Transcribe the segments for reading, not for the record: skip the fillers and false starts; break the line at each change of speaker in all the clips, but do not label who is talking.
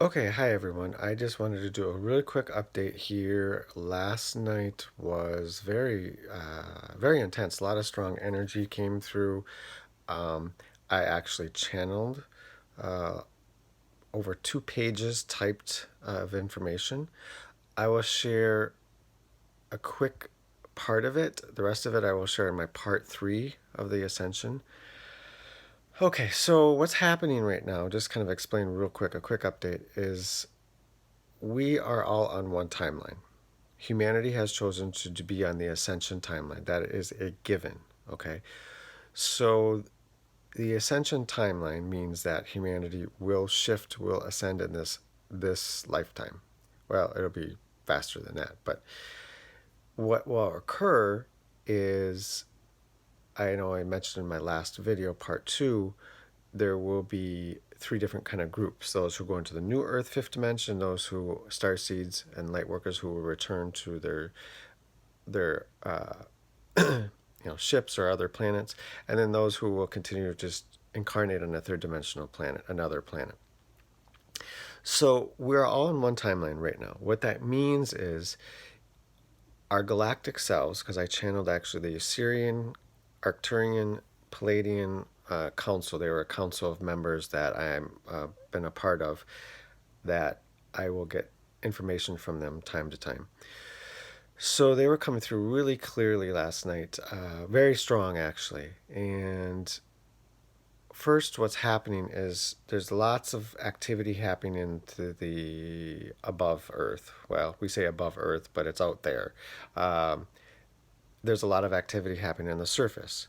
Okay, hi everyone. I just wanted to do a really quick update here. Last night was very intense. A lot of strong energy came through. Um, I actually channeled uh, over 2 pages typed of information. I will share a quick part of it. The rest of it I will share in my part three of the Ascension. Okay, so what's happening right now, just kind of explain real quick, a quick update, is we are all on one timeline. Humanity has chosen to be on the ascension timeline. That is a given. Okay. So the ascension timeline means that humanity will shift, will ascend in this lifetime. Well, it'll be faster than that. But what will occur is, I know I mentioned in my last video, part two, there will be three different kind of groups: those who go into the new earth fifth dimension, those who star seeds and light workers who will return to their ships or other planets, and then those who will continue to just incarnate on a third dimensional planet, another planet. So we're all in one timeline right now. What that means is our galactic selves, because I channeled actually the Assyrian, Arcturian, Palladian council. They were a council of members that I'm been a part of, that I will get information from them time to time. So they were coming through really clearly last night, very strong actually. And first, what's happening is there's lots of activity happening into the above Earth. Well, we say above Earth, but it's out there. Um, there's a lot of activity happening on the surface.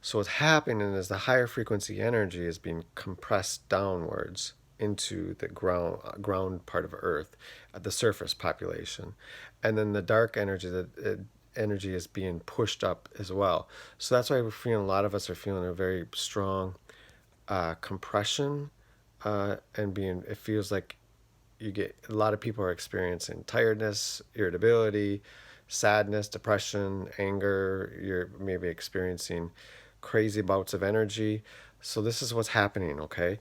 So what's happening is the higher frequency energy is being compressed downwards into the ground part of Earth, the surface population, and then the dark energy, the energy is being pushed up as well. So that's why we're feeling, a lot of us are feeling a very strong compression, and being, it feels like you get, a lot of people are experiencing tiredness, irritability, sadness, depression, anger. You're maybe experiencing crazy bouts of energy. So this is what's happening, okay?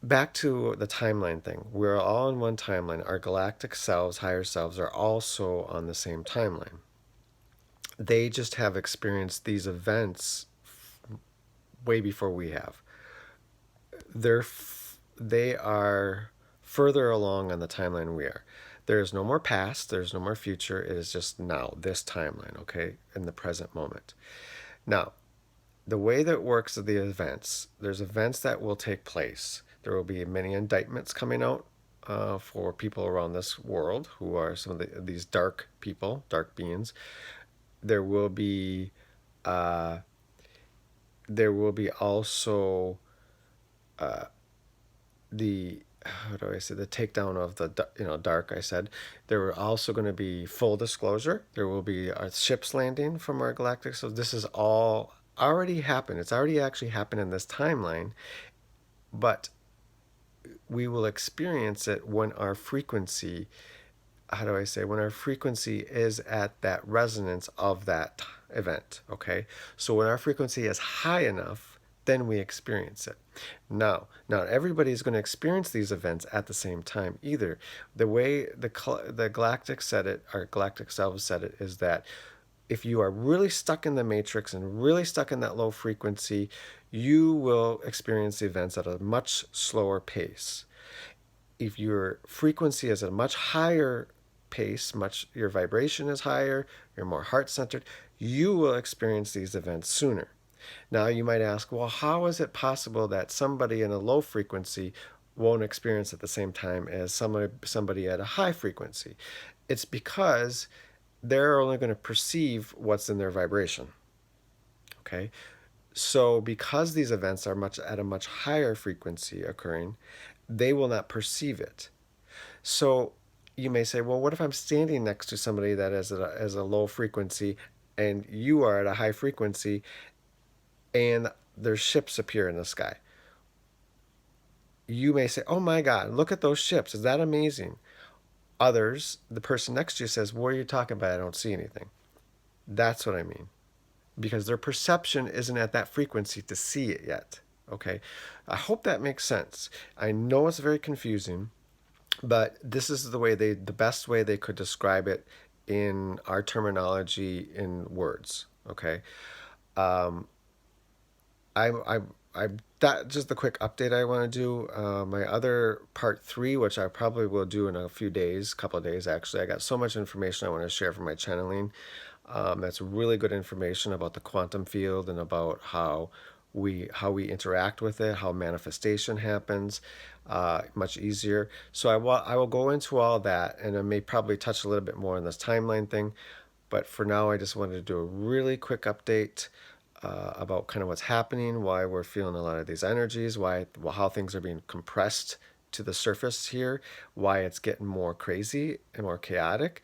Back to the timeline thing. We're all in one timeline. Our galactic selves, higher selves, are also on the same timeline. They just have experienced these events way before we have. They are further along on the timeline we are. There is no more past, there's no more future. It is just now, this timeline, okay, in the present moment. Now, the way that it works of the events, there's events that will take place. There will be many indictments coming out for people around this world who are some of these dark people, dark beings. There will be uh, there will be also the, how do I say, the takedown of the dark. I said there were also going to be full disclosure. There will be ships landing from our galactic. So this is all already happened. It's already actually happened in this timeline, but we will experience it when our frequency, how do I say, when our frequency is at that resonance of that event. Okay, so when our frequency is high enough, then we experience it. Now, not everybody is going to experience these events at the same time either. The way the galactic said it, our galactic selves said it, is that if you are really stuck in the matrix and really stuck in that low frequency, you will experience the events at a much slower pace. If your frequency is at a much higher pace, much, your vibration is higher, you're more heart centered, you will experience these events sooner. Now you might ask, well, how is it possible that somebody in a low frequency won't experience at the same time as somebody at a high frequency? It's because they're only going to perceive what's in their vibration. Okay? So because these events are much at a much higher frequency occurring, they will not perceive it. So you may say, well, what if I'm standing next to somebody that is a low frequency and you are at a high frequency, and their ships appear in the sky? You may say, oh my God, look at those ships. Is that amazing? Others, the person next to you says, what are you talking about? I don't see anything. That's what I mean. Because their perception isn't at that frequency to see it yet. Okay, I hope that makes sense. I know it's very confusing, but this is the best way they could describe it in our terminology in words. Okay, I that just the quick update I want to do. My other part three, which I probably will do in a few days, couple of days actually. I got so much information I want to share from my channeling. That's really good information about the quantum field and about how we interact with it, how manifestation happens, much easier. So I will go into all that, and I may probably touch a little bit more on this timeline thing. But for now, I just wanted to do a really quick update about kind of what's happening, why we're feeling a lot of these energies, how things are being compressed to the surface here, why it's getting more crazy and more chaotic,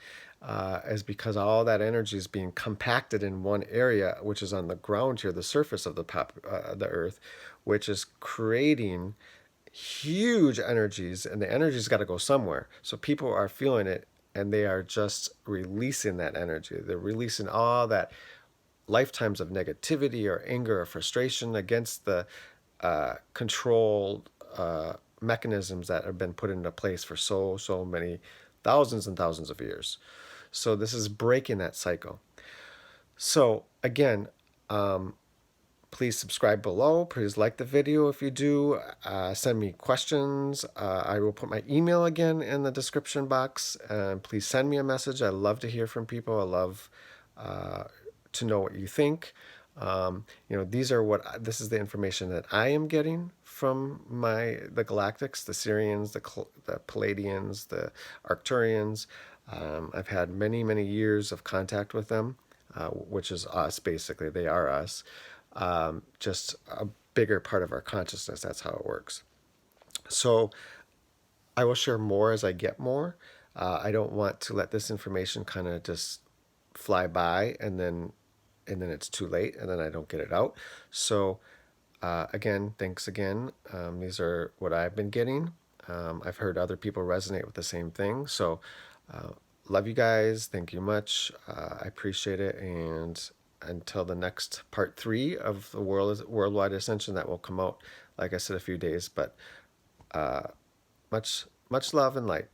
is because all that energy is being compacted in one area, which is on the ground here, the surface of the Earth, which is creating huge energies, and the energy's got to go somewhere. So people are feeling it, and they are just releasing that energy. They're releasing all that lifetimes of negativity or anger or frustration against the controlled mechanisms that have been put into place for so many thousands and thousands of years. So this is breaking that cycle. So again, please subscribe below. Please like the video if you do. Send me questions. I will put my email again in the description box. And please send me a message. I love to hear from people. I love to know what you think. This is the information that I am getting from the Galactics, the Sirians, the Palladians, the Arcturians. I've had many years of contact with them, which is us basically. They are us, just a bigger part of our consciousness. That's how it works. So I will share more as I get more. I don't want to let this information kind of just fly by and then it's too late and then I don't get it out. So again, thanks again. These are what I've been getting. I've heard other people resonate with the same thing. So love you guys. Thank you much. I appreciate it. And until the next part three of the worldwide ascension that will come out, like I said, a few days. But much love and light.